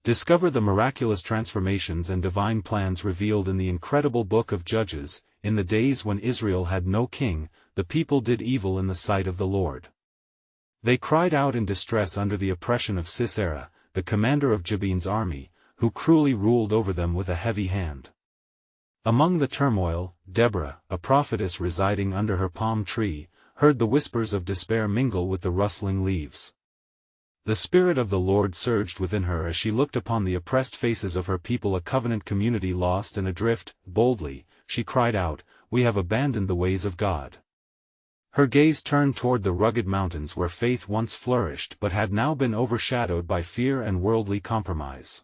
Discover the miraculous transformations and divine plans revealed in the incredible book of Judges. In the days when Israel had no king, the people did evil in the sight of the Lord. They cried out in distress under the oppression of Sisera, the commander of Jabin's army, who cruelly ruled over them with a heavy hand. Among the turmoil, Deborah, a prophetess residing under her palm tree, heard the whispers of despair mingle with the rustling leaves. The Spirit of the Lord surged within her as she looked upon the oppressed faces of her people, a covenant community lost and adrift. Boldly, she cried out, "We have abandoned the ways of God." Her gaze turned toward the rugged mountains where faith once flourished but had now been overshadowed by fear and worldly compromise.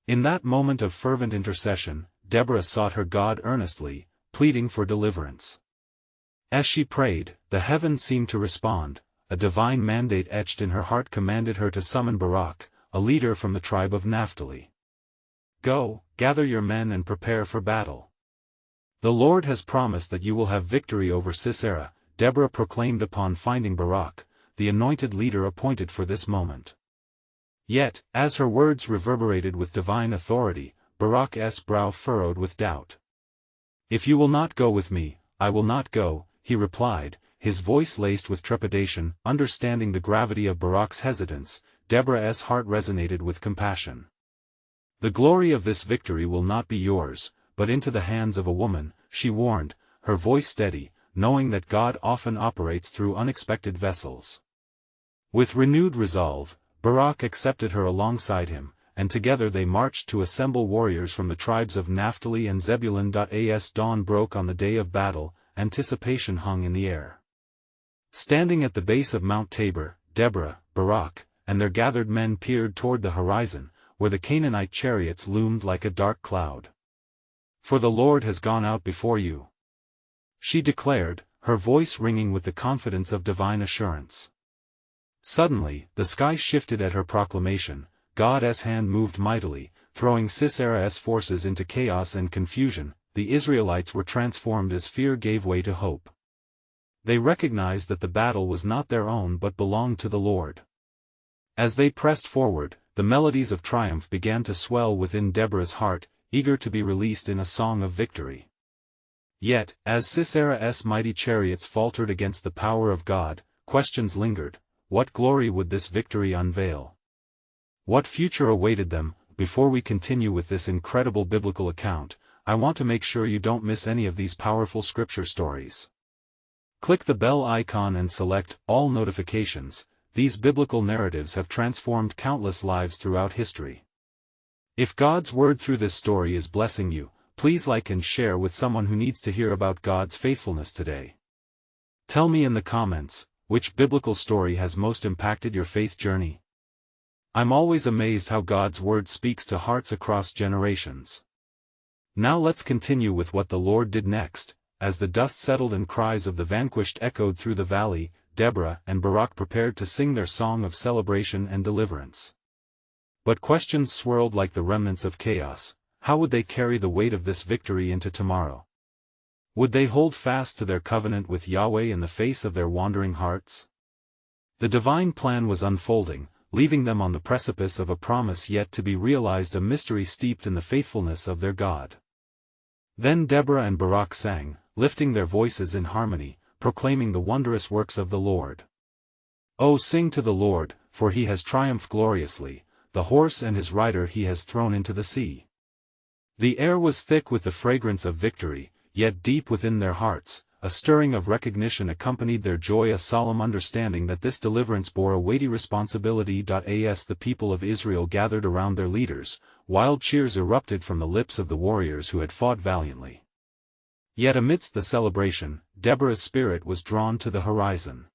In that moment of fervent intercession, Deborah sought her God earnestly, pleading for deliverance. As she prayed, the heavens seemed to respond. A divine mandate etched in her heart commanded her to summon Barak, a leader from the tribe of Naphtali. "Go, gather your men and prepare for battle. The Lord has promised that you will have victory over Sisera," Deborah proclaimed upon finding Barak, the anointed leader appointed for this moment. Yet, as her words reverberated with divine authority, Barak's brow furrowed with doubt. "If you will not go with me, I will not go," he replied, his voice laced with trepidation. Understanding the gravity of Barak's hesitance, Deborah's heart resonated with compassion. "The glory of this victory will not be yours, but into the hands of a woman," she warned, her voice steady, knowing that God often operates through unexpected vessels. With renewed resolve, Barak accepted her alongside him, and together they marched to assemble warriors from the tribes of Naphtali and Zebulun. As dawn broke on the day of battle, anticipation hung in the air. Standing at the base of Mount Tabor, Deborah, Barak, and their gathered men peered toward the horizon, where the Canaanite chariots loomed like a dark cloud. "For the Lord has gone out before you," she declared, her voice ringing with the confidence of divine assurance. Suddenly, the sky shifted at her proclamation. God's hand moved mightily, throwing Sisera's forces into chaos and confusion. The Israelites were transformed as fear gave way to hope. They recognized that the battle was not their own but belonged to the Lord. As they pressed forward, the melodies of triumph began to swell within Deborah's heart, eager to be released in a song of victory. Yet, as Sisera's mighty chariots faltered against the power of God, questions lingered. What glory would this victory unveil? What future awaited them? Before we continue with this incredible biblical account, I want to make sure you don't miss any of these powerful scripture stories. Click the bell icon and select All Notifications. These biblical narratives have transformed countless lives throughout history. If God's word through this story is blessing you, please like and share with someone who needs to hear about God's faithfulness today. Tell me in the comments, which biblical story has most impacted your faith journey? I'm always amazed how God's word speaks to hearts across generations. Now let's continue with what the Lord did next. As the dust settled and cries of the vanquished echoed through the valley, Deborah and Barak prepared to sing their song of celebration and deliverance. But questions swirled like the remnants of chaos. How would they carry the weight of this victory into tomorrow? Would they hold fast to their covenant with Yahweh in the face of their wandering hearts? The divine plan was unfolding, leaving them on the precipice of a promise yet to be realized, a mystery steeped in the faithfulness of their God. Then Deborah and Barak sang, lifting their voices in harmony, proclaiming the wondrous works of the Lord. "Oh, sing to the Lord, for he has triumphed gloriously, the horse and his rider he has thrown into the sea." The air was thick with the fragrance of victory, yet deep within their hearts, a stirring of recognition accompanied their joy, a solemn understanding that this deliverance bore a weighty responsibility. As the people of Israel gathered around their leaders, wild cheers erupted from the lips of the warriors who had fought valiantly. Yet amidst the celebration, Deborah's spirit was drawn to the horizon.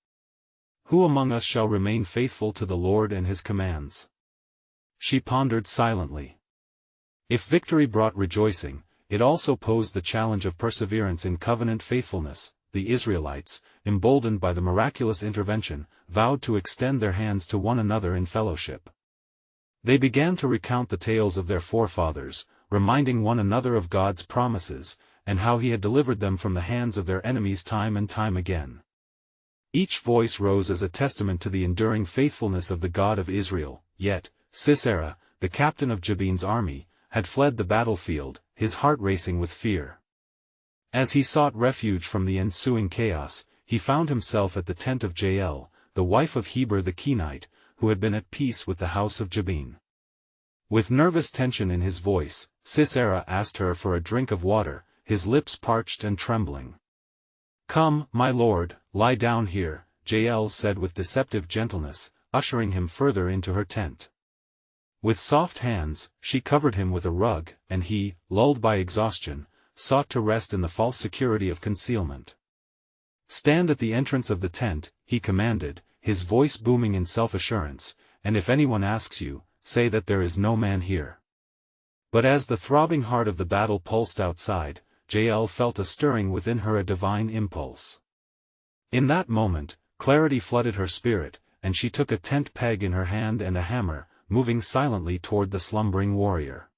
Who among us shall remain faithful to the Lord and his commands? She pondered silently. If victory brought rejoicing, it also posed the challenge of perseverance in covenant faithfulness. The Israelites, emboldened by the miraculous intervention, vowed to extend their hands to one another in fellowship. They began to recount the tales of their forefathers, reminding one another of God's promises, and how he had delivered them from the hands of their enemies time and time again. Each voice rose as a testament to the enduring faithfulness of the God of Israel. Yet, Sisera, the captain of Jabin's army, had fled the battlefield, his heart racing with fear. As he sought refuge from the ensuing chaos, he found himself at the tent of Jael, the wife of Heber the Kenite, who had been at peace with the house of Jabin. With nervous tension in his voice, Sisera asked her for a drink of water, his lips parched and trembling. "Come, my lord, lie down here," Jael said with deceptive gentleness, ushering him further into her tent. With soft hands, she covered him with a rug, and he, lulled by exhaustion, sought to rest in the false security of concealment. "Stand at the entrance of the tent," he commanded, his voice booming in self-assurance, "and if anyone asks you, say that there is no man here." But as the throbbing heart of the battle pulsed outside, Jael felt a stirring within her, a divine impulse. In that moment, clarity flooded her spirit, and she took a tent peg in her hand and a hammer, moving silently toward the slumbering warrior.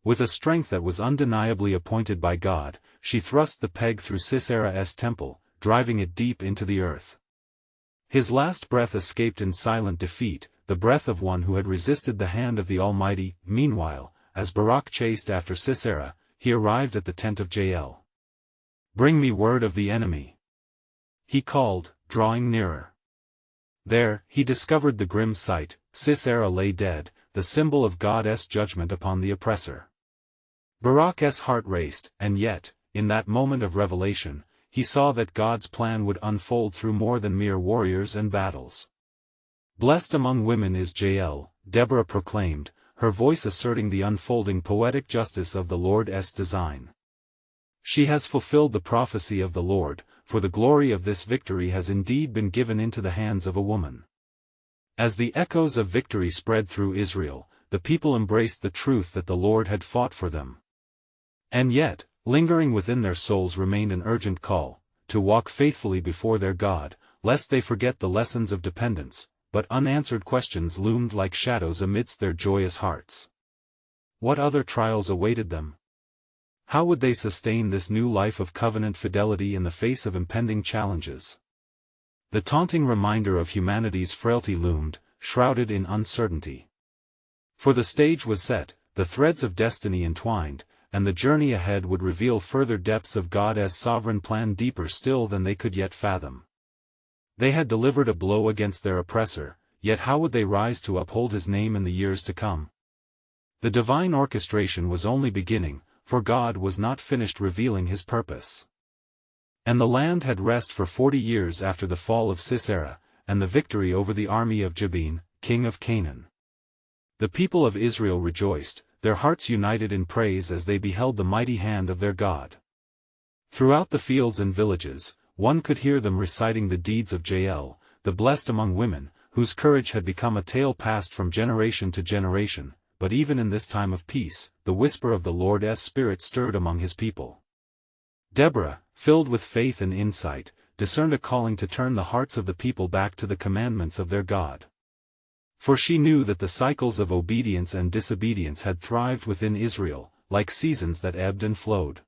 With a strength that was undeniably appointed by God, she thrust the peg through Sisera's temple, driving it deep into the earth. His last breath escaped in silent defeat, the breath of one who had resisted the hand of the Almighty. Meanwhile, as Barak chased after Sisera, he arrived at the tent of Jael. "Bring me word of the enemy," he called, drawing nearer. There, he discovered the grim sight: Sisera lay dead, the symbol of God's judgment upon the oppressor. Barak's heart raced, and yet, in that moment of revelation, he saw that God's plan would unfold through more than mere warriors and battles. "Blessed among women is Jael," Deborah proclaimed, her voice asserting the unfolding poetic justice of the Lord's design. "She has fulfilled the prophecy of the Lord, for the glory of this victory has indeed been given into the hands of a woman." As the echoes of victory spread through Israel, the people embraced the truth that the Lord had fought for them. And yet, lingering within their souls remained an urgent call, to walk faithfully before their God, lest they forget the lessons of dependence. But unanswered questions loomed like shadows amidst their joyous hearts. What other trials awaited them? How would they sustain this new life of covenant fidelity in the face of impending challenges? The taunting reminder of humanity's frailty loomed, shrouded in uncertainty. For the stage was set, the threads of destiny entwined, and the journey ahead would reveal further depths of God's sovereign plan, deeper still than they could yet fathom. They had delivered a blow against their oppressor, yet how would they rise to uphold his name in the years to come? The divine orchestration was only beginning, for God was not finished revealing his purpose. And the land had rest for 40 years after the fall of Sisera, and the victory over the army of Jabin, king of Canaan. The people of Israel rejoiced, their hearts united in praise as they beheld the mighty hand of their God. Throughout the fields and villages, one could hear them reciting the deeds of Jael, the blessed among women, whose courage had become a tale passed from generation to generation. But even in this time of peace, the whisper of the Lord's Spirit stirred among his people. Deborah, filled with faith and insight, discerned a calling to turn the hearts of the people back to the commandments of their God. For she knew that the cycles of obedience and disobedience had thrived within Israel, like seasons that ebbed and flowed.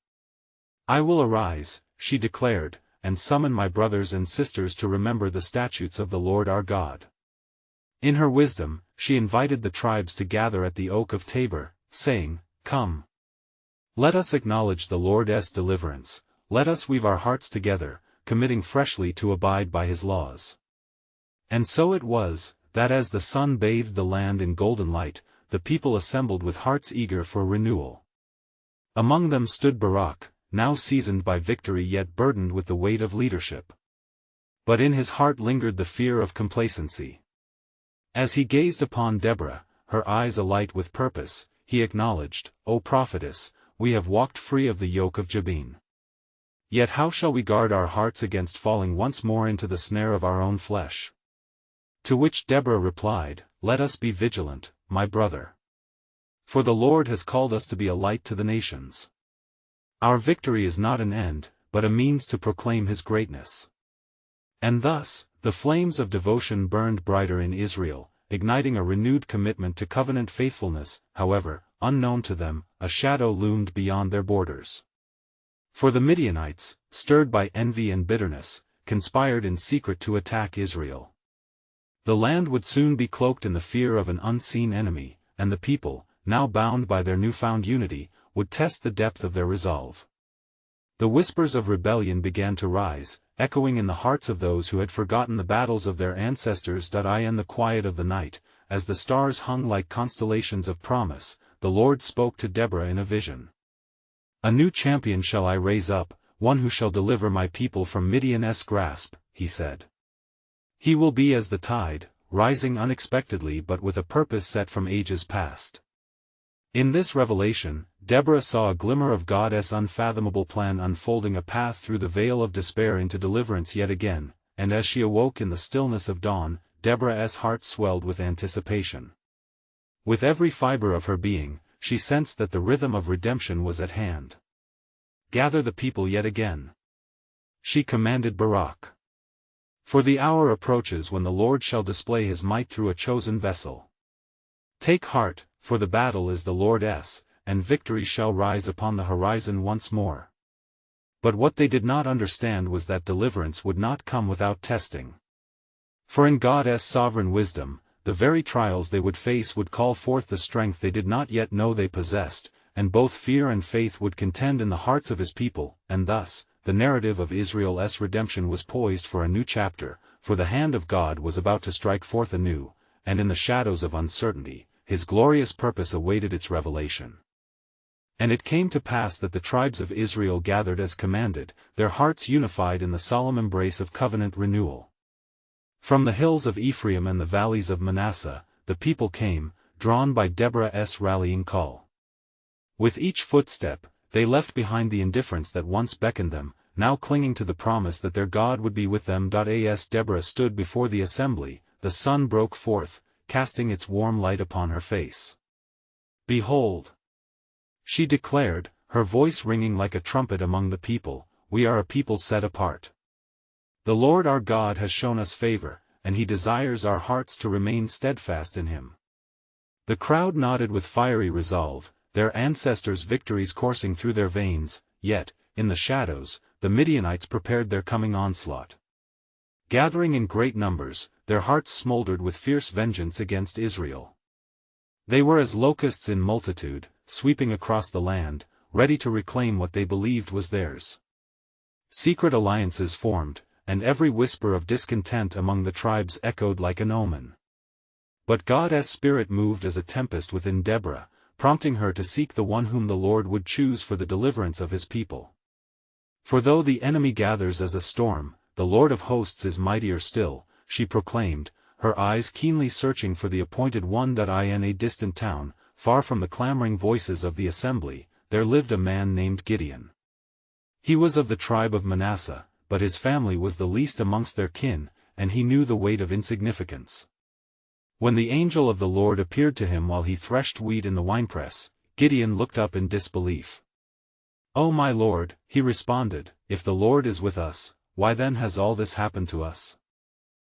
"I will arise," she declared, "and summon my brothers and sisters to remember the statutes of the Lord our God." In her wisdom, she invited the tribes to gather at the oak of Tabor, saying, "Come. Let us acknowledge the Lord's deliverance, let us weave our hearts together, committing freshly to abide by his laws." And so it was, that as the sun bathed the land in golden light, the people assembled with hearts eager for renewal. Among them stood Barak, now seasoned by victory yet burdened with the weight of leadership. But in his heart lingered the fear of complacency. As he gazed upon Deborah, her eyes alight with purpose, he acknowledged, "O prophetess, we have walked free of the yoke of Jabin. Yet how shall we guard our hearts against falling once more into the snare of our own flesh?" To which Deborah replied, "Let us be vigilant, my brother. For the Lord has called us to be a light to the nations. Our victory is not an end, but a means to proclaim his greatness." And thus, the flames of devotion burned brighter in Israel, igniting a renewed commitment to covenant faithfulness. However, unknown to them, a shadow loomed beyond their borders. For the Midianites, stirred by envy and bitterness, conspired in secret to attack Israel. The land would soon be cloaked in the fear of an unseen enemy, and the people, now bound by their newfound unity, would test the depth of their resolve. The whispers of rebellion began to rise, echoing in the hearts of those who had forgotten the battles of their ancestors. In the quiet of the night, as the stars hung like constellations of promise, the Lord spoke to Deborah in a vision. "A new champion shall I raise up, one who shall deliver my people from Midian's grasp," he said. "He will be as the tide, rising unexpectedly but with a purpose set from ages past." In this revelation, Deborah saw a glimmer of God's unfathomable plan unfolding a path through the veil of despair into deliverance yet again, and as she awoke in the stillness of dawn, Deborah's heart swelled with anticipation. With every fiber of her being, she sensed that the rhythm of redemption was at hand. "Gather the people yet again," she commanded Barak. "For the hour approaches when the Lord shall display his might through a chosen vessel. Take heart, for the battle is the Lord's, and victory shall rise upon the horizon once more." But what they did not understand was that deliverance would not come without testing. For in God's sovereign wisdom, the very trials they would face would call forth the strength they did not yet know they possessed, and both fear and faith would contend in the hearts of his people, and thus, the narrative of Israel's redemption was poised for a new chapter, for the hand of God was about to strike forth anew, and in the shadows of uncertainty, his glorious purpose awaited its revelation. And it came to pass that the tribes of Israel gathered as commanded, their hearts unified in the solemn embrace of covenant renewal. From the hills of Ephraim and the valleys of Manasseh, the people came, drawn by Deborah's rallying call. With each footstep, they left behind the indifference that once beckoned them, now clinging to the promise that their God would be with them. As Deborah stood before the assembly, the sun broke forth, casting its warm light upon her face. "Behold," she declared, her voice ringing like a trumpet among the people, "we are a people set apart. The Lord our God has shown us favor, and he desires our hearts to remain steadfast in him." The crowd nodded with fiery resolve, their ancestors' victories coursing through their veins, yet, in the shadows, the Midianites prepared their coming onslaught. Gathering in great numbers, their hearts smoldered with fierce vengeance against Israel. They were as locusts in multitude, sweeping across the land, ready to reclaim what they believed was theirs. Secret alliances formed, and every whisper of discontent among the tribes echoed like an omen. But God's Spirit moved as a tempest within Deborah, prompting her to seek the one whom the Lord would choose for the deliverance of his people. "For though the enemy gathers as a storm, the Lord of hosts is mightier still," she proclaimed, her eyes keenly searching for the appointed one. In a distant town, far from the clamoring voices of the assembly, there lived a man named Gideon. He was of the tribe of Manasseh, but his family was the least amongst their kin, and he knew the weight of insignificance. When the angel of the Lord appeared to him while he threshed wheat in the winepress, Gideon looked up in disbelief. "Oh my Lord," he responded, "if the Lord is with us, why then has all this happened to us?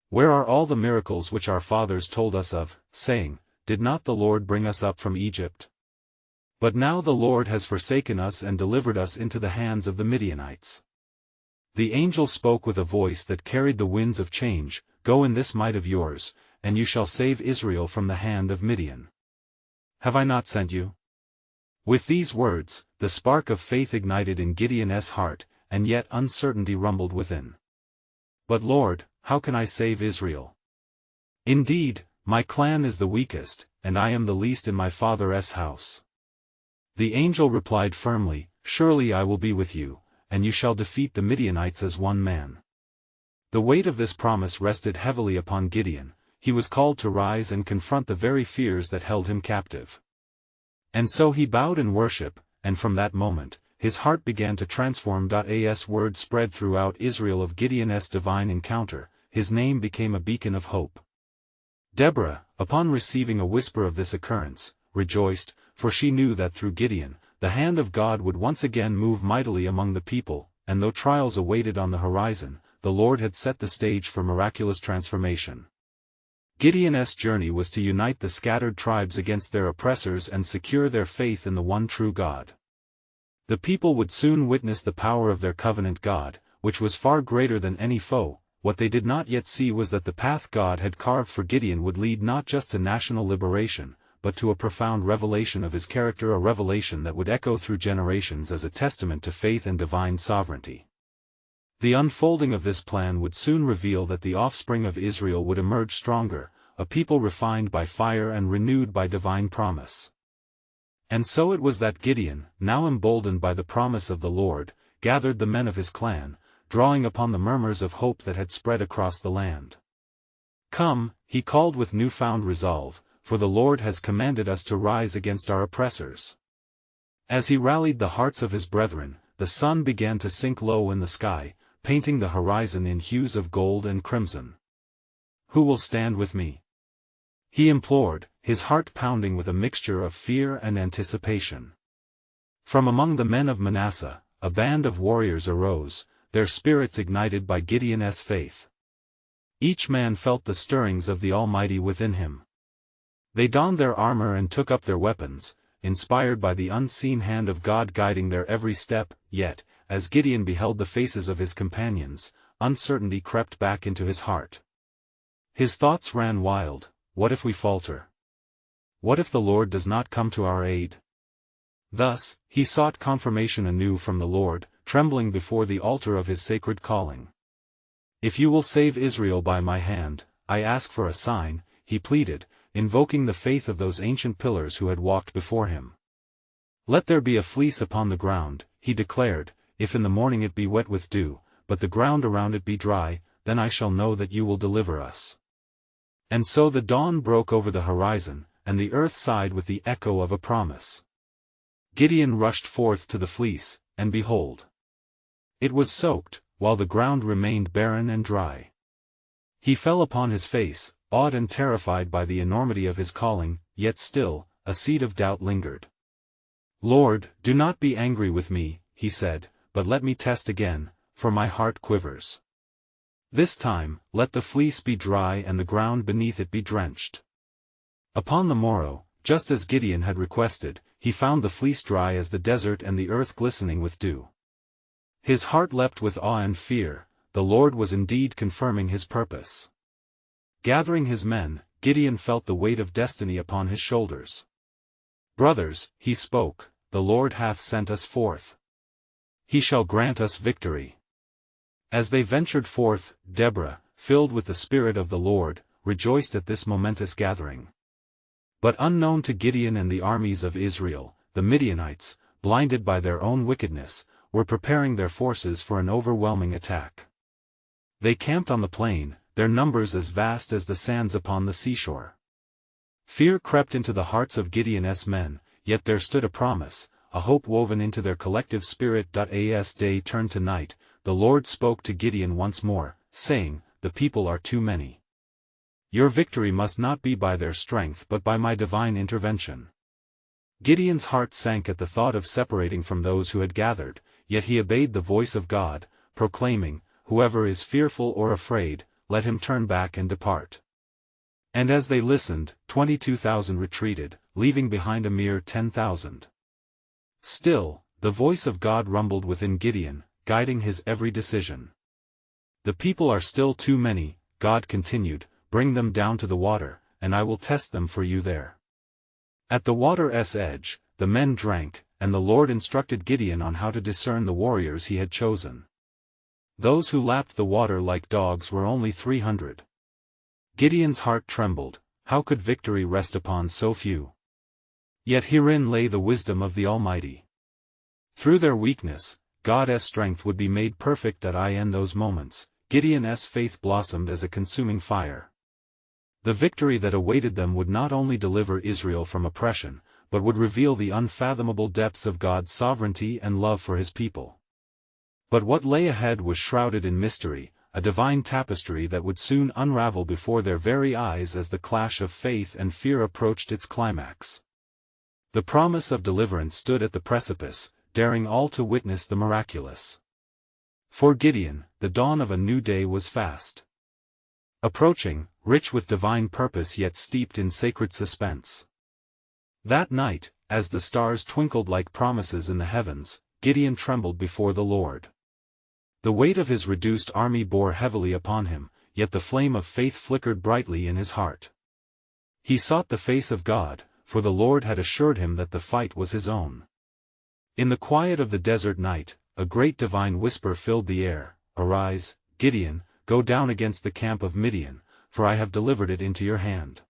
Where are all the miracles which our fathers told us of, saying, 'Did not the Lord bring us up from Egypt?' But now the Lord has forsaken us and delivered us into the hands of the Midianites." The angel spoke with a voice that carried the winds of change, "Go in this might of yours, and you shall save Israel from the hand of Midian. Have I not sent you?" With these words, the spark of faith ignited in Gideon's heart, and yet uncertainty rumbled within. "But Lord, how can I save Israel? Indeed, my clan is the weakest, and I am the least in my father's house." The angel replied firmly, "Surely I will be with you, and you shall defeat the Midianites as one man." The weight of this promise rested heavily upon Gideon. He was called to rise and confront the very fears that held him captive. And so he bowed in worship, and from that moment, his heart began to transform. As word spread throughout Israel of Gideon's divine encounter, his name became a beacon of hope. Deborah, upon receiving a whisper of this occurrence, rejoiced, for she knew that through Gideon, the hand of God would once again move mightily among the people, and though trials awaited on the horizon, the Lord had set the stage for miraculous transformation. Gideon's journey was to unite the scattered tribes against their oppressors and secure their faith in the one true God. The people would soon witness the power of their covenant God, which was far greater than any foe. What they did not yet see was that the path God had carved for Gideon would lead not just to national liberation, but to a profound revelation of his character, a revelation that would echo through generations as a testament to faith and divine sovereignty. The unfolding of this plan would soon reveal that the offspring of Israel would emerge stronger, a people refined by fire and renewed by divine promise. And so it was that Gideon, now emboldened by the promise of the Lord, gathered the men of his clan, drawing upon the murmurs of hope that had spread across the land. "Come," he called with newfound resolve, "for the Lord has commanded us to rise against our oppressors." As he rallied the hearts of his brethren, the sun began to sink low in the sky, painting the horizon in hues of gold and crimson. "Who will stand with me?" he implored, his heart pounding with a mixture of fear and anticipation. From among the men of Manasseh, a band of warriors arose, their spirits ignited by Gideon's faith. Each man felt the stirrings of the Almighty within him. They donned their armor and took up their weapons, inspired by the unseen hand of God guiding their every step. Yet, as Gideon beheld the faces of his companions, uncertainty crept back into his heart. His thoughts ran wild. What if we falter? What if the Lord does not come to our aid? Thus, he sought confirmation anew from the Lord, trembling before the altar of his sacred calling. "If you will save Israel by my hand, I ask for a sign," he pleaded, invoking the faith of those ancient pillars who had walked before him. "Let there be a fleece upon the ground," he declared, "if in the morning it be wet with dew, but the ground around it be dry, then I shall know that you will deliver us." And so the dawn broke over the horizon, and the earth sighed with the echo of a promise. Gideon rushed forth to the fleece, and behold, it was soaked, while the ground remained barren and dry. He fell upon his face, awed and terrified by the enormity of his calling, yet still, a seed of doubt lingered. "Lord, do not be angry with me," he said, "but let me test again, for my heart quivers. This time, let the fleece be dry and the ground beneath it be drenched." Upon the morrow, just as Gideon had requested, he found the fleece dry as the desert and the earth glistening with dew. His heart leapt with awe and fear. The Lord was indeed confirming his purpose. Gathering his men, Gideon felt the weight of destiny upon his shoulders. "Brothers," he spoke, "the Lord hath sent us forth. He shall grant us victory." As they ventured forth, Deborah, filled with the Spirit of the Lord, rejoiced at this momentous gathering. But unknown to Gideon and the armies of Israel, the Midianites, blinded by their own wickedness, were preparing their forces for an overwhelming attack. They camped on the plain, their numbers as vast as the sands upon the seashore. Fear crept into the hearts of Gideon's men, yet there stood a promise, a hope woven into their collective spirit. As day turned to night, the Lord spoke to Gideon once more, saying, "The people are too many. Your victory must not be by their strength but by my divine intervention." Gideon's heart sank at the thought of separating from those who had gathered, yet he obeyed the voice of God, proclaiming, "Whoever is fearful or afraid, let him turn back and depart." And as they listened, 22,000 retreated, leaving behind a mere 10,000. Still, the voice of God rumbled within Gideon, guiding his every decision. "The people are still too many," God continued, "bring them down to the water, and I will test them for you there." At the water's edge, the men drank, and the Lord instructed Gideon on how to discern the warriors he had chosen. Those who lapped the water like dogs were only 300. Gideon's heart trembled. How could victory rest upon so few? Yet herein lay the wisdom of the Almighty. Through their weakness, God's strength would be made perfect. In those moments, Gideon's faith blossomed as a consuming fire. The victory that awaited them would not only deliver Israel from oppression, but would reveal the unfathomable depths of God's sovereignty and love for his people. But what lay ahead was shrouded in mystery, a divine tapestry that would soon unravel before their very eyes as the clash of faith and fear approached its climax. The promise of deliverance stood at the precipice, daring all to witness the miraculous. For Gideon, the dawn of a new day was fast approaching, rich with divine purpose yet steeped in sacred suspense. That night, as the stars twinkled like promises in the heavens, Gideon trembled before the Lord. The weight of his reduced army bore heavily upon him, yet the flame of faith flickered brightly in his heart. He sought the face of God, for the Lord had assured him that the fight was his own. In the quiet of the desert night, a great divine whisper filled the air, "Arise, Gideon, go down against the camp of Midian, for I have delivered it into your hand."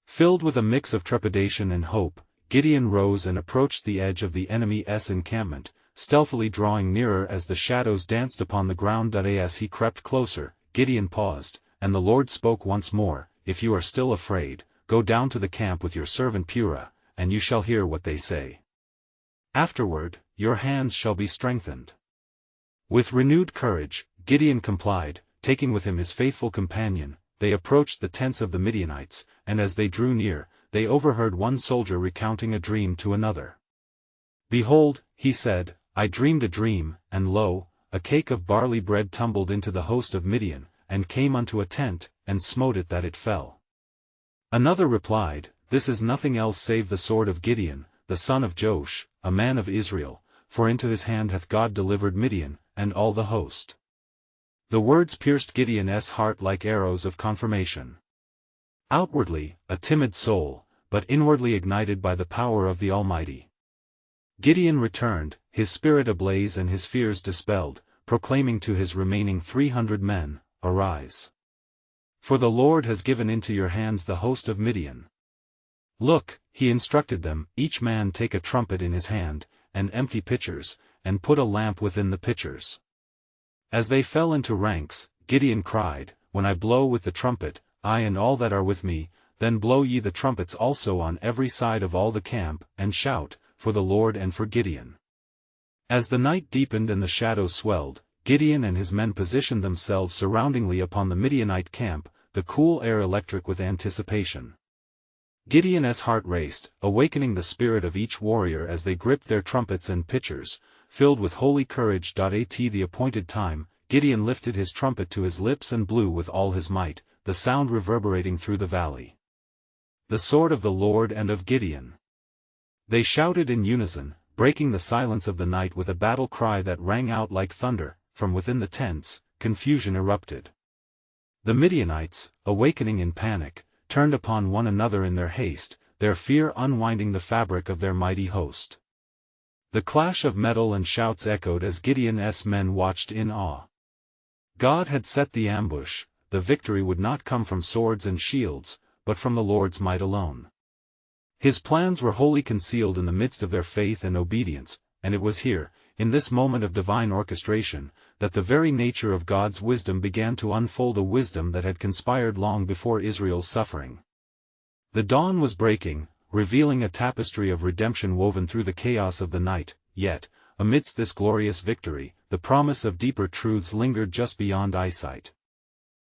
Filled with a mix of trepidation and hope, Gideon rose and approached the edge of the enemy's encampment, stealthily drawing nearer as the shadows danced upon the ground. As he crept closer, Gideon paused, and the Lord spoke once more, "If you are still afraid, go down to the camp with your servant Purah, and you shall hear what they say. Afterward, your hands shall be strengthened." With renewed courage, Gideon complied, taking with him his faithful companion. They approached the tents of the Midianites, and as they drew near, they overheard one soldier recounting a dream to another. "Behold," he said, "I dreamed a dream, and lo, a cake of barley bread tumbled into the host of Midian, and came unto a tent, and smote it that it fell." Another replied, "This is nothing else save the sword of Gideon, the son of Joash, a man of Israel, for into his hand hath God delivered Midian, and all the host." The words pierced Gideon's heart like arrows of confirmation. Outwardly, a timid soul, but inwardly ignited by the power of the Almighty. Gideon returned, his spirit ablaze and his fears dispelled, proclaiming to his remaining 300 men, "Arise. For the Lord has given into your hands the host of Midian." "Look," he instructed them, "each man take a trumpet in his hand, and empty pitchers, and put a lamp within the pitchers." As they fell into ranks, Gideon cried, "When I blow with the trumpet, I and all that are with me, then blow ye the trumpets also on every side of all the camp, and shout, for the Lord and for Gideon." As the night deepened and the shadows swelled, Gideon and his men positioned themselves surroundingly upon the Midianite camp, the cool air electric with anticipation. Gideon's heart raced, awakening the spirit of each warrior as they gripped their trumpets and pitchers, filled with holy courage. At the appointed time, Gideon lifted his trumpet to his lips and blew with all his might, the sound reverberating through the valley. "The sword of the Lord and of Gideon." They shouted in unison, breaking the silence of the night with a battle cry that rang out like thunder. From within the tents, confusion erupted. The Midianites, awakening in panic, turned upon one another in their haste, their fear unwinding the fabric of their mighty host. The clash of metal and shouts echoed as Gideon's men watched in awe. God had set the ambush. The victory would not come from swords and shields, but from the Lord's might alone. His plans were wholly concealed in the midst of their faith and obedience, and it was here, in this moment of divine orchestration, that the very nature of God's wisdom began to unfold, a wisdom that had conspired long before Israel's suffering. The dawn was breaking, revealing a tapestry of redemption woven through the chaos of the night, yet, amidst this glorious victory, the promise of deeper truths lingered just beyond eyesight.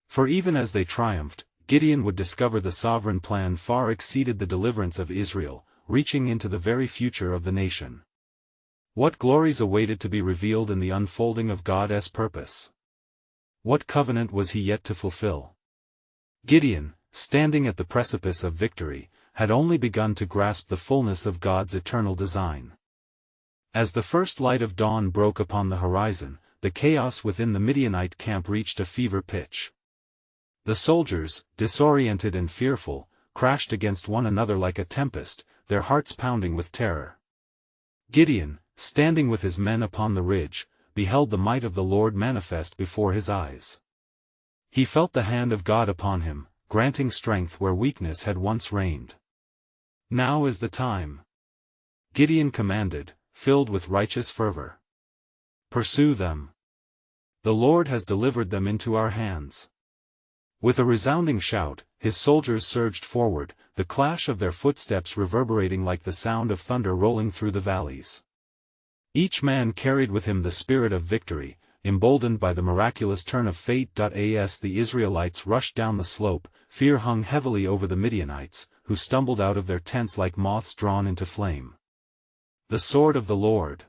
For even as they triumphed, Gideon would discover the sovereign plan far exceeded the deliverance of Israel, reaching into the very future of the nation. What glories awaited to be revealed in the unfolding of God's purpose? What covenant was he yet to fulfill? Gideon, standing at the precipice of victory, had only begun to grasp the fullness of God's eternal design. As the first light of dawn broke upon the horizon, the chaos within the Midianite camp reached a fever pitch. The soldiers, disoriented and fearful, crashed against one another like a tempest, their hearts pounding with terror. Gideon, standing with his men upon the ridge, beheld the might of the Lord manifest before his eyes. He felt the hand of God upon him, granting strength where weakness had once reigned. "Now is the time," Gideon commanded, filled with righteous fervor. "Pursue them. The Lord has delivered them into our hands." With a resounding shout, his soldiers surged forward, the clash of their footsteps reverberating like the sound of thunder rolling through the valleys. Each man carried with him the spirit of victory, emboldened by the miraculous turn of fate. As the Israelites rushed down the slope, fear hung heavily over the Midianites, who stumbled out of their tents like moths drawn into flame. "The sword of the Lord!"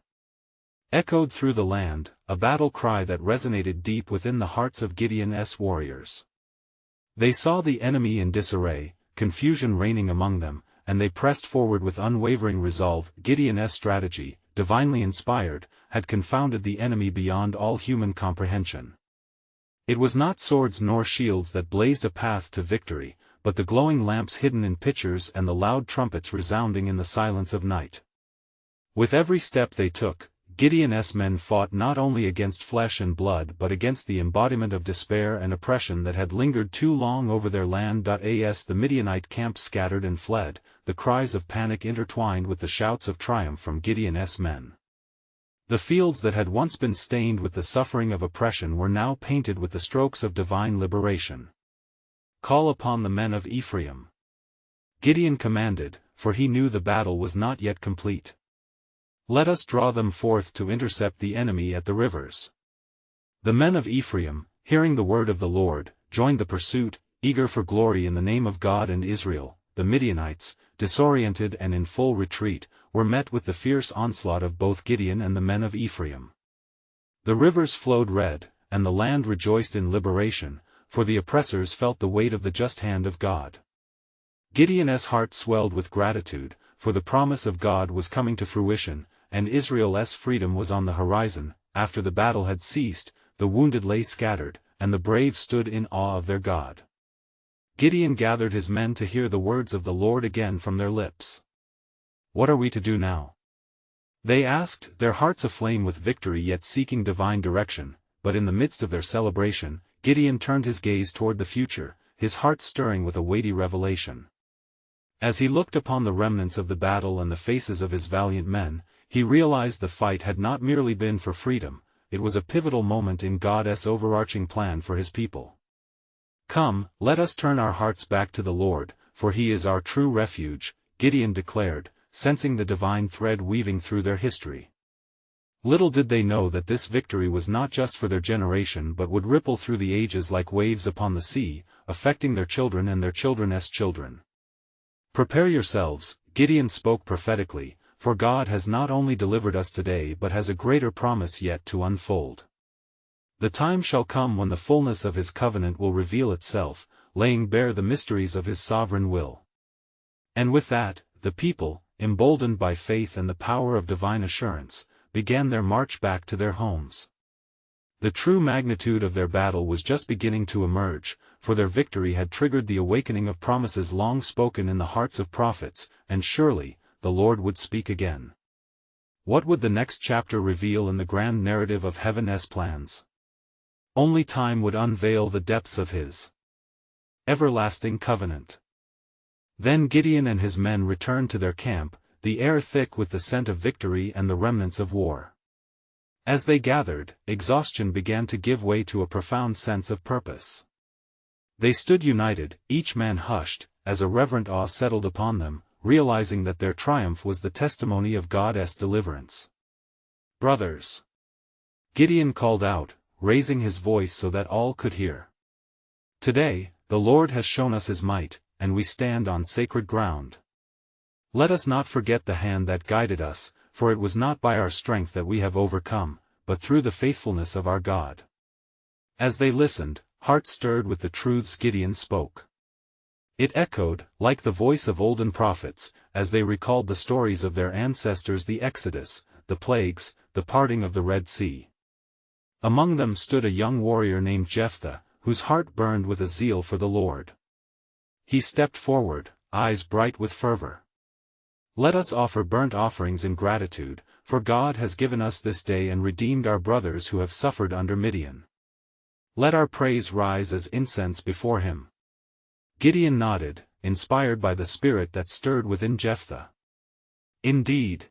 echoed through the land, a battle cry that resonated deep within the hearts of Gideon's warriors. They saw the enemy in disarray, confusion reigning among them, and they pressed forward with unwavering resolve. Gideon's strategy, divinely inspired, had confounded the enemy beyond all human comprehension. It was not swords nor shields that blazed a path to victory, but the glowing lamps hidden in pitchers and the loud trumpets resounding in the silence of night. With every step they took, Gideon's men fought not only against flesh and blood but against the embodiment of despair and oppression that had lingered too long over their land. As the Midianite camp scattered and fled, the cries of panic intertwined with the shouts of triumph from Gideon's men. The fields that had once been stained with the suffering of oppression were now painted with the strokes of divine liberation. "Call upon the men of Ephraim," Gideon commanded, for he knew the battle was not yet complete. "Let us draw them forth to intercept the enemy at the rivers." The men of Ephraim, hearing the word of the Lord, joined the pursuit, eager for glory in the name of God and Israel. The Midianites, disoriented and in full retreat, were met with the fierce onslaught of both Gideon and the men of Ephraim. The rivers flowed red, and the land rejoiced in liberation, for the oppressors felt the weight of the just hand of God. Gideon's heart swelled with gratitude, for the promise of God was coming to fruition, and Israel's freedom was on the horizon. After the battle had ceased, the wounded lay scattered, and the brave stood in awe of their God. Gideon gathered his men to hear the words of the Lord again from their lips. "What are we to do now?" they asked, their hearts aflame with victory yet seeking divine direction. But in the midst of their celebration, Gideon turned his gaze toward the future, his heart stirring with a weighty revelation. As he looked upon the remnants of the battle and the faces of his valiant men, he realized the fight had not merely been for freedom, it was a pivotal moment in God's overarching plan for his people. "Come, let us turn our hearts back to the Lord, for he is our true refuge," Gideon declared, sensing the divine thread weaving through their history. Little did they know that this victory was not just for their generation but would ripple through the ages like waves upon the sea, affecting their children and their children's children. "Prepare yourselves," Gideon spoke prophetically, "for God has not only delivered us today but has a greater promise yet to unfold. The time shall come when the fullness of his covenant will reveal itself, laying bare the mysteries of his sovereign will." And with that, the people, emboldened by faith and the power of divine assurance, began their march back to their homes. The true magnitude of their battle was just beginning to emerge, for their victory had triggered the awakening of promises long spoken in the hearts of prophets, and surely, the Lord would speak again. What would the next chapter reveal in the grand narrative of heaven's plans? Only time would unveil the depths of his everlasting covenant. Then Gideon and his men returned to their camp, the air thick with the scent of victory and the remnants of war. As they gathered, exhaustion began to give way to a profound sense of purpose. They stood united, each man hushed, as a reverent awe settled upon them, realizing that their triumph was the testimony of God's deliverance. "Brothers," Gideon called out, raising his voice so that all could hear. "Today, the Lord has shown us his might, and we stand on sacred ground. Let us not forget the hand that guided us, for it was not by our strength that we have overcome, but through the faithfulness of our God." As they listened, hearts stirred with the truths Gideon spoke. It echoed, like the voice of olden prophets, as they recalled the stories of their ancestors: the Exodus, the plagues, the parting of the Red Sea. Among them stood a young warrior named Jephthah, whose heart burned with a zeal for the Lord. He stepped forward, eyes bright with fervor. "Let us offer burnt offerings in gratitude, for God has given us this day and redeemed our brothers who have suffered under Midian. Let our praise rise as incense before him." Gideon nodded, inspired by the spirit that stirred within Jephthah. "Indeed.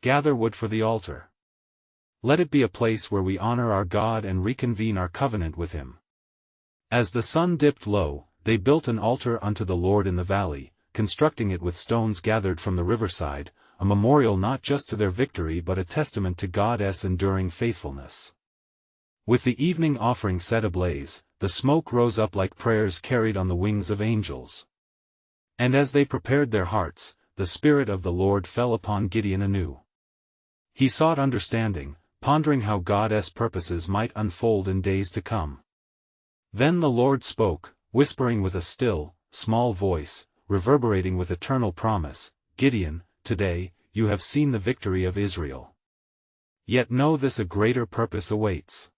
Gather wood for the altar. Let it be a place where we honor our God and reconvene our covenant with him." As the sun dipped low, they built an altar unto the Lord in the valley, constructing it with stones gathered from the riverside, a memorial not just to their victory but a testament to God's enduring faithfulness. With the evening offering set ablaze, the smoke rose up like prayers carried on the wings of angels. And as they prepared their hearts, the Spirit of the Lord fell upon Gideon anew. He sought understanding, pondering how God's purposes might unfold in days to come. Then the Lord spoke, whispering with a still, small voice, reverberating with eternal promise, "Gideon, today, you have seen the victory of Israel. Yet know this: a greater purpose awaits.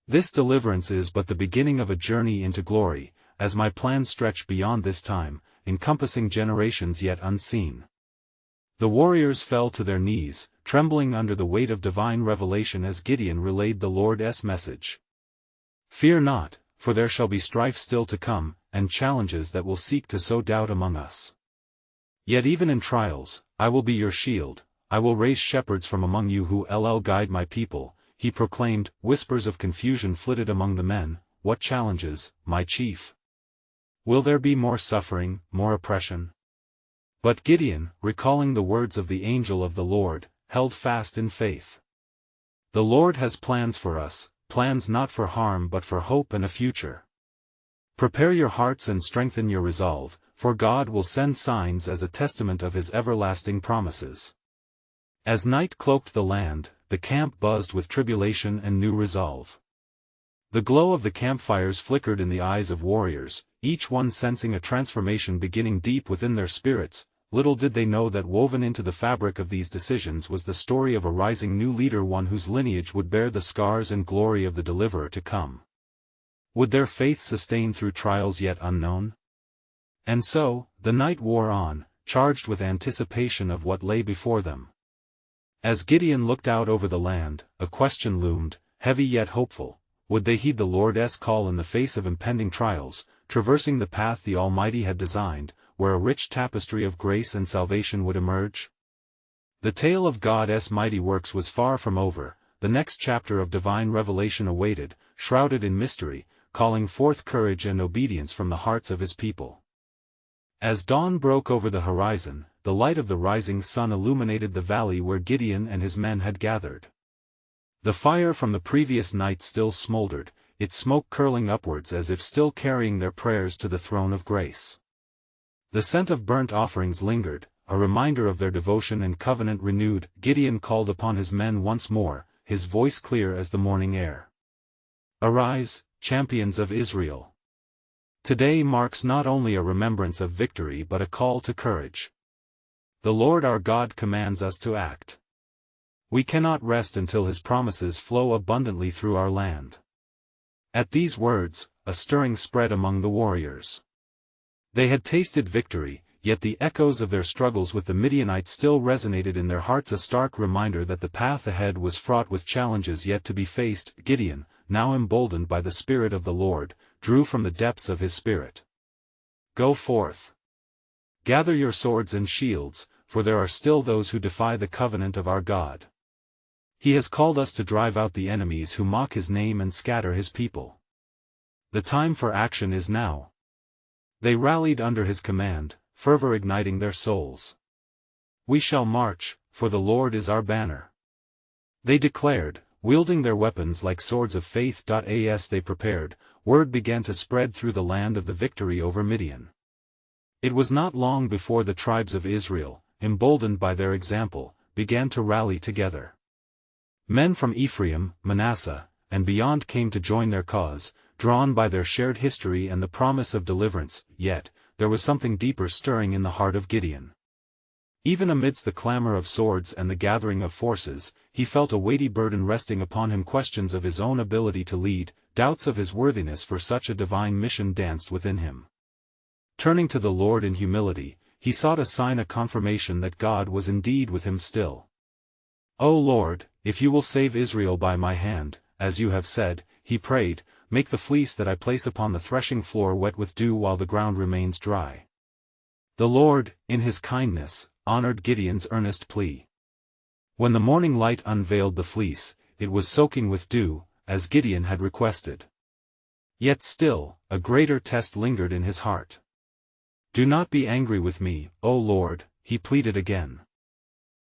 This deliverance is but the beginning of a journey into glory, as my plans stretch beyond this time, encompassing generations yet unseen." The warriors fell to their knees, trembling under the weight of divine revelation as Gideon relayed the Lord's message. "Fear not, for there shall be strife still to come, and challenges that will seek to sow doubt among us. Yet even in trials, I will be your shield, I will raise shepherds from among you who will guide my people," he proclaimed. Whispers of confusion flitted among the men. "What challenges, my chief? Will there be more suffering, more oppression?" But Gideon, recalling the words of the angel of the Lord, held fast in faith. "The Lord has plans for us, plans not for harm but for hope and a future. Prepare your hearts and strengthen your resolve, for God will send signs as a testament of his everlasting promises." As night cloaked the land, the camp buzzed with tribulation and new resolve. The glow of the campfires flickered in the eyes of warriors, each one sensing a transformation beginning deep within their spirits. Little did they know that woven into the fabric of these decisions was the story of a rising new leader, one whose lineage would bear the scars and glory of the deliverer to come. Would their faith sustain through trials yet unknown? And so, the night wore on, charged with anticipation of what lay before them. As Gideon looked out over the land, a question loomed, heavy yet hopeful. Would they heed the Lord's call in the face of impending trials, traversing the path the Almighty had designed, where a rich tapestry of grace and salvation would emerge? The tale of God's mighty works was far from over. The next chapter of divine revelation awaited, shrouded in mystery, calling forth courage and obedience from the hearts of his people. As dawn broke over the horizon, the light of the rising sun illuminated the valley where Gideon and his men had gathered. The fire from the previous night still smoldered, its smoke curling upwards as if still carrying their prayers to the throne of grace. The scent of burnt offerings lingered, a reminder of their devotion and covenant renewed. Gideon called upon his men once more, his voice clear as the morning air. "Arise, champions of Israel. Today marks not only a remembrance of victory but a call to courage. The Lord our God commands us to act. We cannot rest until his promises flow abundantly through our land." At these words, a stirring spread among the warriors. They had tasted victory, yet the echoes of their struggles with the Midianites still resonated in their hearts, a stark reminder that the path ahead was fraught with challenges yet to be faced. Gideon, now emboldened by the Spirit of the Lord, drew from the depths of his spirit. "Go forth. Gather your swords and shields, for there are still those who defy the covenant of our God. He has called us to drive out the enemies who mock his name and scatter his people. The time for action is now." They rallied under his command, fervor igniting their souls. "We shall march, for the Lord is our banner," they declared, wielding their weapons like swords of faith. As they prepared, word began to spread through the land of the victory over Midian. It was not long before the tribes of Israel, emboldened by their example, began to rally together. Men from Ephraim, Manasseh, and beyond came to join their cause, drawn by their shared history and the promise of deliverance. Yet, there was something deeper stirring in the heart of Gideon. Even amidst the clamor of swords and the gathering of forces, he felt a weighty burden resting upon him. Questions of his own ability to lead, doubts of his worthiness for such a divine mission danced within him. Turning to the Lord in humility, he sought a sign, a confirmation that God was indeed with him still. "O Lord, if you will save Israel by my hand, as you have said," he prayed, "make the fleece that I place upon the threshing floor wet with dew while the ground remains dry." The Lord, in his kindness, honored Gideon's earnest plea. When the morning light unveiled the fleece, it was soaking with dew, as Gideon had requested. Yet still, a greater test lingered in his heart. "Do not be angry with me, O Lord," he pleaded again.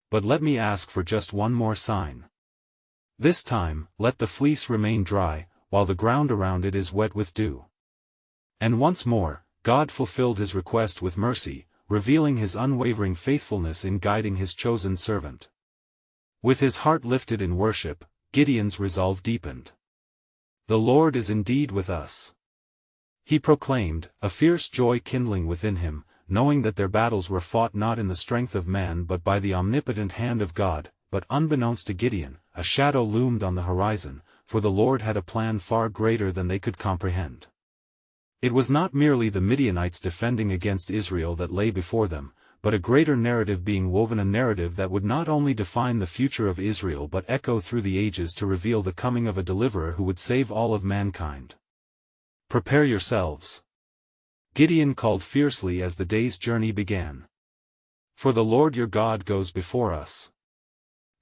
"But let me ask for just one more sign. This time, let the fleece remain dry, while the ground around it is wet with dew." And once more, God fulfilled his request with mercy, revealing his unwavering faithfulness in guiding his chosen servant. With his heart lifted in worship, Gideon's resolve deepened. "The Lord is indeed with us," he proclaimed, a fierce joy kindling within him, knowing that their battles were fought not in the strength of man but by the omnipotent hand of God. But unbeknownst to Gideon, a shadow loomed on the horizon, for the Lord had a plan far greater than they could comprehend. It was not merely the Midianites defending against Israel that lay before them, but a greater narrative being woven, a narrative that would not only define the future of Israel but echo through the ages to reveal the coming of a deliverer who would save all of mankind. Prepare yourselves. Gideon called fiercely as the day's journey began. For the Lord your God goes before us.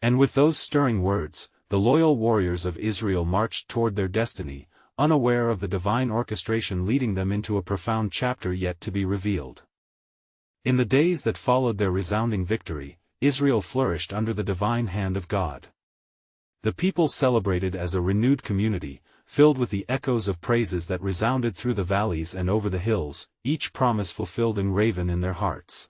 And with those stirring words, the loyal warriors of Israel marched toward their destiny, unaware of the divine orchestration leading them into a profound chapter yet to be revealed. In the days that followed their resounding victory, Israel flourished under the divine hand of God. The people celebrated as a renewed community, filled with the echoes of praises that resounded through the valleys and over the hills, each promise fulfilled engraven in their hearts.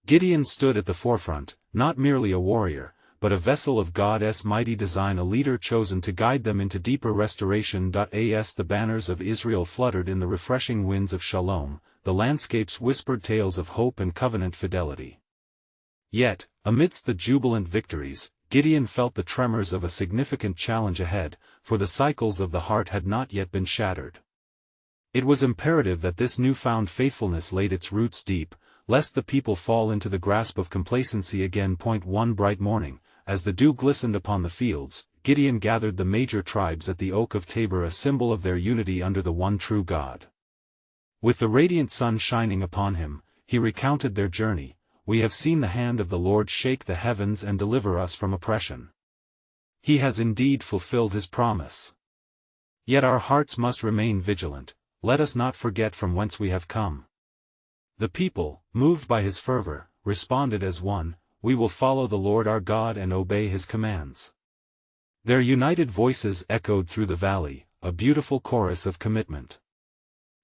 Gideon stood at the forefront, not merely a warrior, but a vessel of God's mighty design, a leader chosen to guide them into deeper restoration. As the banners of Israel fluttered in the refreshing winds of shalom, the landscapes whispered tales of hope and covenant fidelity. Yet, amidst the jubilant victories, Gideon felt the tremors of a significant challenge ahead, for the cycles of the heart had not yet been shattered. It was imperative that this newfound faithfulness laid its roots deep, lest the people fall into the grasp of complacency again. One bright morning, as the dew glistened upon the fields, Gideon gathered the major tribes at the Oak of Tabor, a symbol of their unity under the one true God. With the radiant sun shining upon him, he recounted their journey. We have seen the hand of the Lord shake the heavens and deliver us from oppression. He has indeed fulfilled his promise. Yet our hearts must remain vigilant. Let us not forget from whence we have come. The people, moved by his fervor, responded as one, we will follow the Lord our God and obey his commands. Their united voices echoed through the valley, a beautiful chorus of commitment.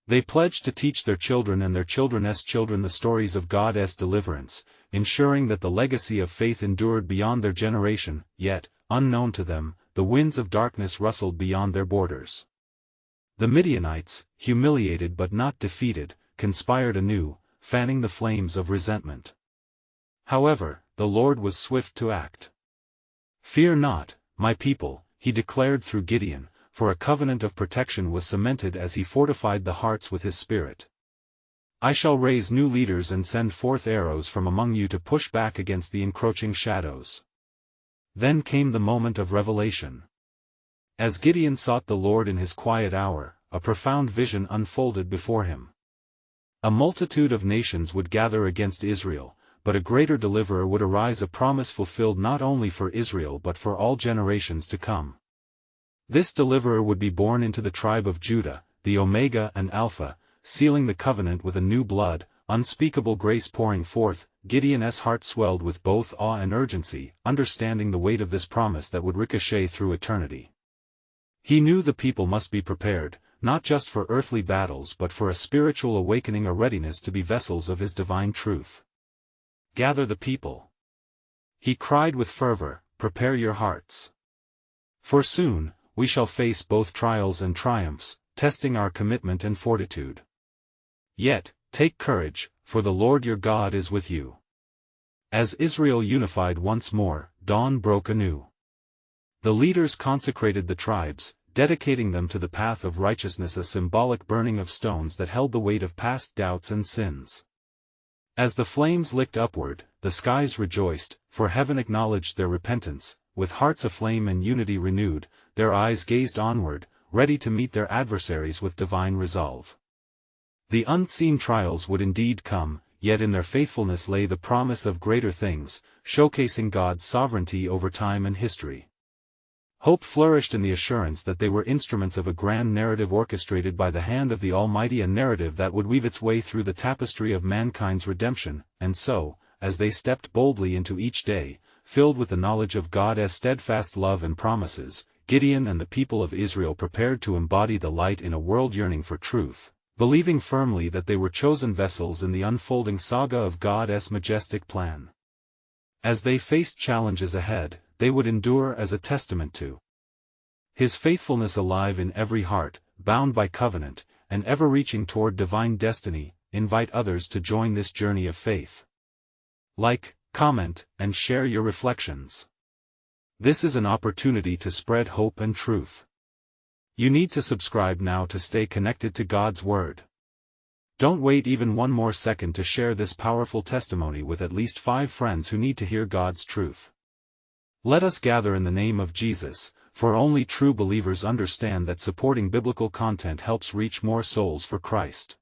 They pledged to teach their children and their children's children the stories of God's deliverance, ensuring that the legacy of faith endured beyond their generation. Yet, unknown to them, the winds of darkness rustled beyond their borders. The Midianites, humiliated but not defeated, conspired anew, fanning the flames of resentment. However, the Lord was swift to act. Fear not, my people, he declared through Gideon, for a covenant of protection was cemented as he fortified the hearts with his spirit. I shall raise new leaders and send forth arrows from among you to push back against the encroaching shadows. Then came the moment of revelation. As Gideon sought the Lord in his quiet hour, a profound vision unfolded before him. A multitude of nations would gather against Israel, but a greater deliverer would arise, a promise fulfilled not only for Israel but for all generations to come. This deliverer would be born into the tribe of Judah, the Omega and Alpha, sealing the covenant with a new blood, unspeakable grace pouring forth. Gideon's heart swelled with both awe and urgency, understanding the weight of this promise that would ricochet through eternity. He knew the people must be prepared, not just for earthly battles but for a spiritual awakening, a readiness to be vessels of his divine truth. Gather the people. He cried with fervor, prepare your hearts. For soon, we shall face both trials and triumphs, testing our commitment and fortitude. Yet, take courage, for the Lord your God is with you. As Israel unified once more, dawn broke anew. The leaders consecrated the tribes, dedicating them to the path of righteousness, a symbolic burning of stones that held the weight of past doubts and sins. As the flames licked upward, the skies rejoiced, for heaven acknowledged their repentance. With hearts aflame and unity renewed, their eyes gazed onward, ready to meet their adversaries with divine resolve. The unseen trials would indeed come, yet in their faithfulness lay the promise of greater things, showcasing God's sovereignty over time and history. Hope flourished in the assurance that they were instruments of a grand narrative orchestrated by the hand of the Almighty, a narrative that would weave its way through the tapestry of mankind's redemption. And so, as they stepped boldly into each day, filled with the knowledge of God's steadfast love and promises, Gideon and the people of Israel prepared to embody the light in a world yearning for truth, believing firmly that they were chosen vessels in the unfolding saga of God's majestic plan. As they faced challenges ahead, they would endure as a testament to his faithfulness, alive in every heart, bound by covenant, and ever reaching toward divine destiny. Invite others to join this journey of faith. Like, comment, and share your reflections. This is an opportunity to spread hope and truth. You need to subscribe now to stay connected to God's Word. Don't wait even one more second to share this powerful testimony with at least 5 friends who need to hear God's truth. Let us gather in the name of Jesus, for only true believers understand that supporting biblical content helps reach more souls for Christ.